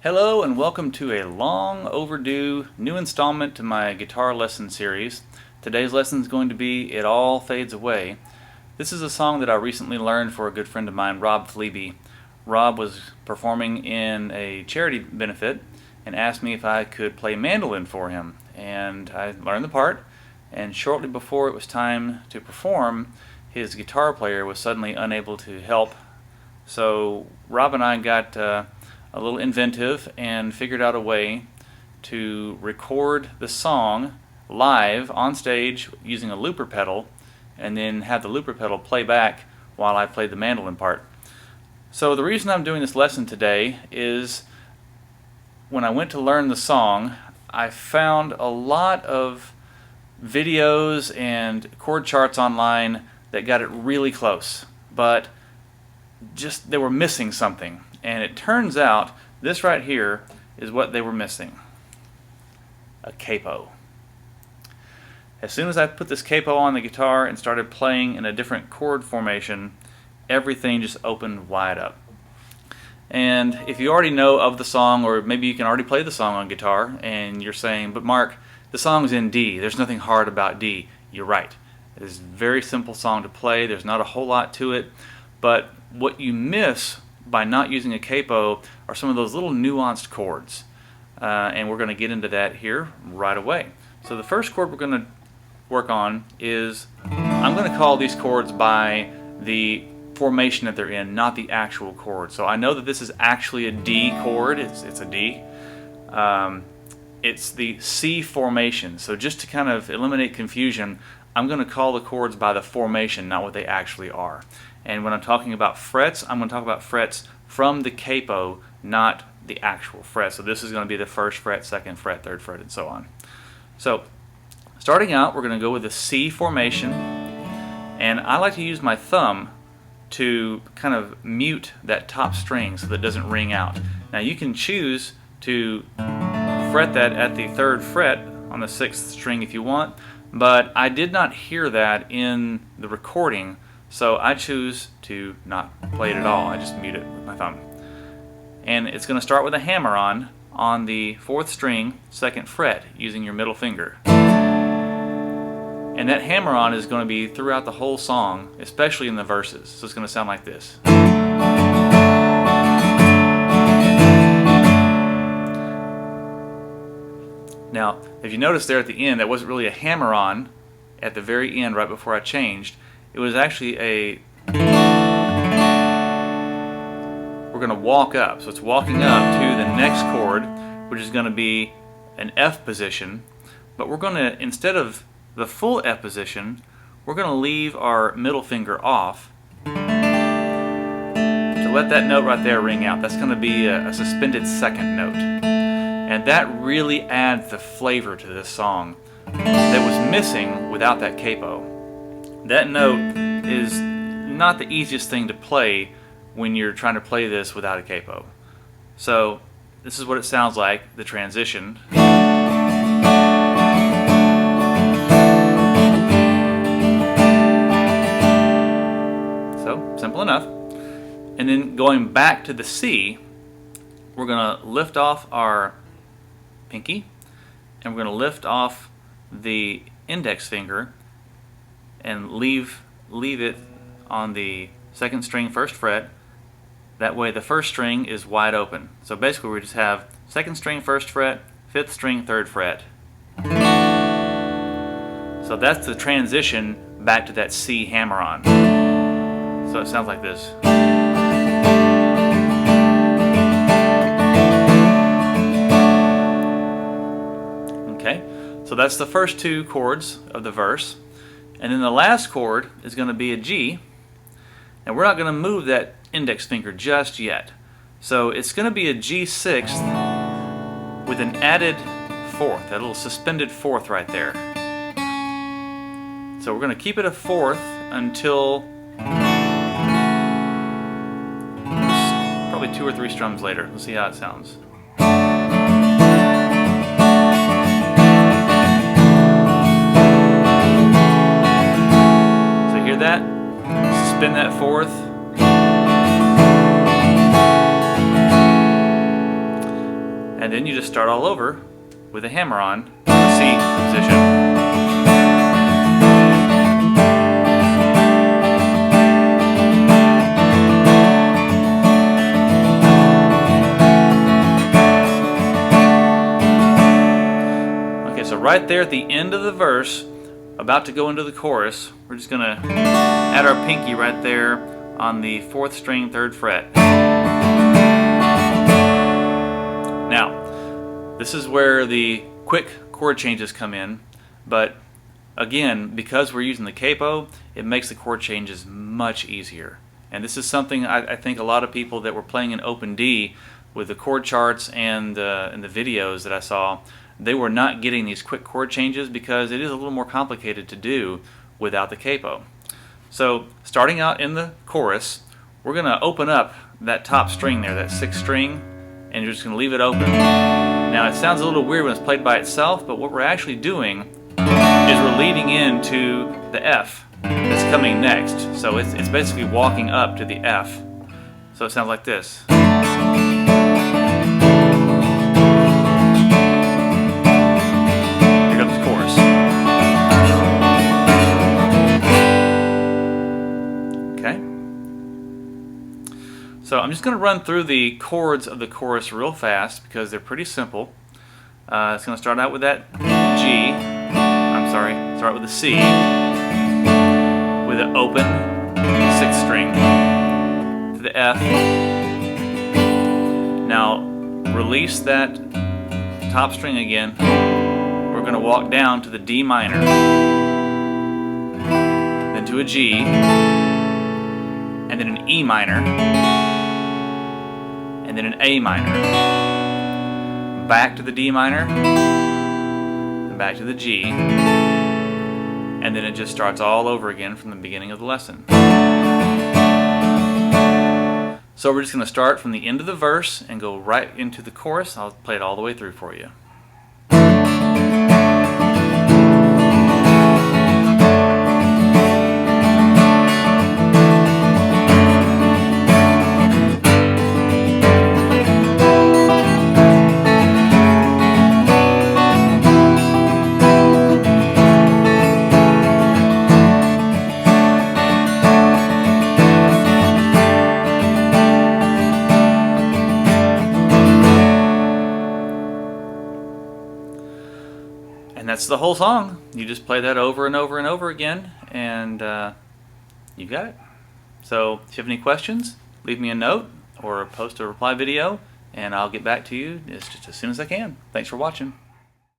Hello and welcome to a long overdue new installment to my guitar lesson series. Today's lesson is going to be It All Fades Away. This is a song that I recently learned for a good friend of mine, Rob Fleeby. Rob was performing in a charity benefit and asked me if I could play mandolin for him. And I learned the part, and shortly before it was time to perform, his guitar player was suddenly unable to help. So Rob and I got a little inventive and figured out a way to record the song live on stage using a looper pedal and then have the looper pedal play back while I played the mandolin part. So the reason I'm doing this lesson today is when I went to learn the song, I found a lot of videos and chord charts online that got it really close, but just they were missing something. And it turns out this right here is what they were missing: a capo. As soon as I put this capo on the guitar and started playing in a different chord formation, everything just opened wide up. And if you already know of the song, or maybe you can already play the song on guitar, and you're saying, but Mark, the song's in D, there's nothing hard about D. You're right. It is a very simple song to play, there's not a whole lot to it, but what you miss by not using a capo are some of those little nuanced chords, and we're going to get into that here right away. So the first chord we're going to work on is, I'm going to call these chords by the formation that they're in, not the actual chord. So I know that this is actually a D chord, it's a D. It's the C formation, so just to kind of eliminate confusion, I'm going to call the chords by the formation, not what they actually are. And when I'm talking about frets, I'm going to talk about frets from the capo, not the actual fret. So this is going to be the first fret, second fret, third fret, and so on. So starting out, we're going to go with the C formation, and I like to use my thumb to kind of mute that top string so that it doesn't ring out. Now you can choose to fret that at the third fret on the sixth string if you want, but I did not hear that in the recording, so I choose to not play it at all. I just mute it with my thumb. And it's going to start with a hammer-on the fourth string, second fret, using your middle finger. And that hammer-on is going to be throughout the whole song, especially in the verses. So it's going to sound like this. Now, if you notice there at the end, that wasn't really a hammer-on at the very end right before I changed. It was actually we're going to walk up. So it's walking up to the next chord, which is going to be an F position. But we're going to, instead of the full F position, we're going to leave our middle finger off to let that note right there ring out. That's going to be a suspended second note. And that really adds the flavor to this song that was missing without that capo. That note is not the easiest thing to play when you're trying to play this without a capo. So this is what it sounds like, the transition. So, simple enough. And then going back to the C, we're going to lift off our pinky, and we're going to lift off the index finger and leave it on the second string, first fret. That way the first string is wide open. So basically we just have second string, first fret, fifth string, third fret. So that's the transition back to that C hammer-on. So it sounds like this. Okay, so that's the first two chords of the verse. And then the last chord is going to be a G, and we're not going to move that index finger just yet. So it's going to be a G6 with an added fourth, that little suspended fourth right there. So we're going to keep it a fourth until probably 2 or 3 strums later. Let's see how it sounds. Hear that? Suspend that fourth. then you just start all over with a hammer on the C position. So right there at the end of the verse, about to go into the chorus, we're just going to add our pinky right there on the 4th string, 3rd fret. Now, this is where the quick chord changes come in, but again, because we're using the capo, it makes the chord changes much easier. And this is something I think a lot of people that were playing in open D with the chord charts and the videos that I saw, they were not getting these quick chord changes because it is a little more complicated to do without the capo. So starting out in the chorus, we're going to open up that top string there, that 6th string, and you're just going to leave it open. Now it sounds a little weird when it's played by itself, but what we're actually doing is we're leading into the F that's coming next. So it's basically walking up to the F. So it sounds like this. So I'm just going to run through the chords of the chorus real fast because they're pretty simple. It's going to start out with that G. Start with the C with an open 6th string to the F. Now release that top string again. We're going to walk down to the D minor, then to a G, and then an E minor, and then an A minor, back to the D minor, and back to the G, and then it just starts all over again from the beginning of the lesson. So we're just going to start from the end of the verse and go right into the chorus. I'll play it all the way through for you. And that's the whole song. You just play that over and over and over again, and you've got it. So if you have any questions, leave me a note or post a reply video, and I'll get back to you just as soon as I can. Thanks for watching.